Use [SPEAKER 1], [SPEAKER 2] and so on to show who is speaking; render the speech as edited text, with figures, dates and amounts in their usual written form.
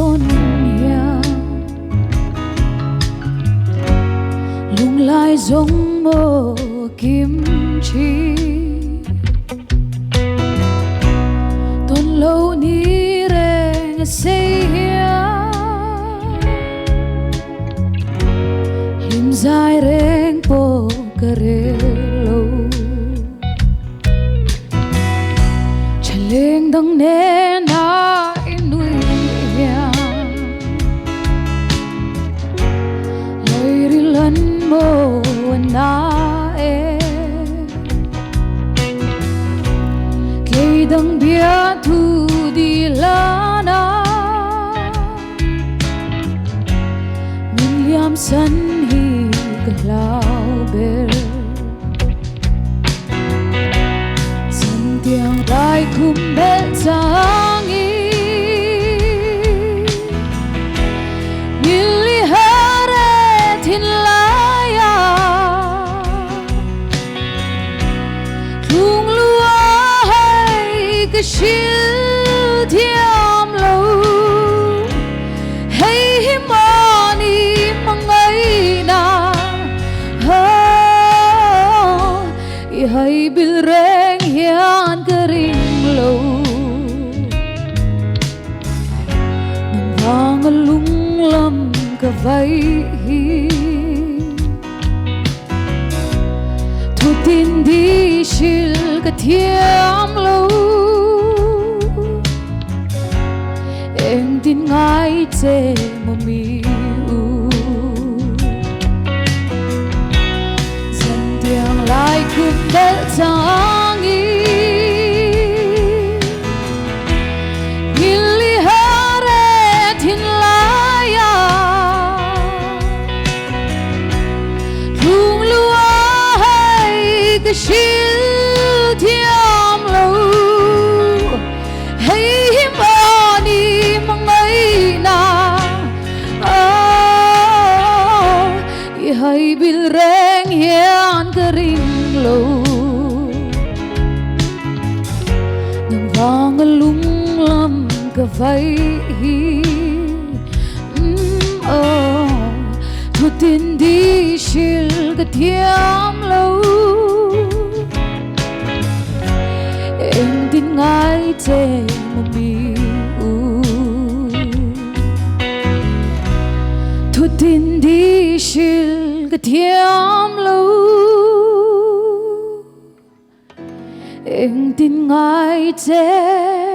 [SPEAKER 1] tôn hiền lung lai giống mơ kim chi tôn lâu ni reng say lim dài reng po kare lâu lên đằng nè na nuôi lời đi lần mô na cây đằng bia thu đi la na mình liam sân hi cái lao bê tiếng đại cùng bên sang ý Nili hare thiên laya Lung lua hay cái shil thiam lâu Hay himani mangai na Hay bil reng hian kering lâu Nang vang lung lam ka vai Thu tin đi shil ka thiam lâu Em tin ngay che mà mi lại cùng đến sang ý Nili hare thiên laya Lung lua hay cái shil thiam lâu Hay himani mangai na Hay bil reng hian kering lâu Nang vang lung lam ka vai Thu tin đi shil ka thiam lâu Em tin ngay che mà mi Thu tin đi shil ka thiam lâu Em tin ngay che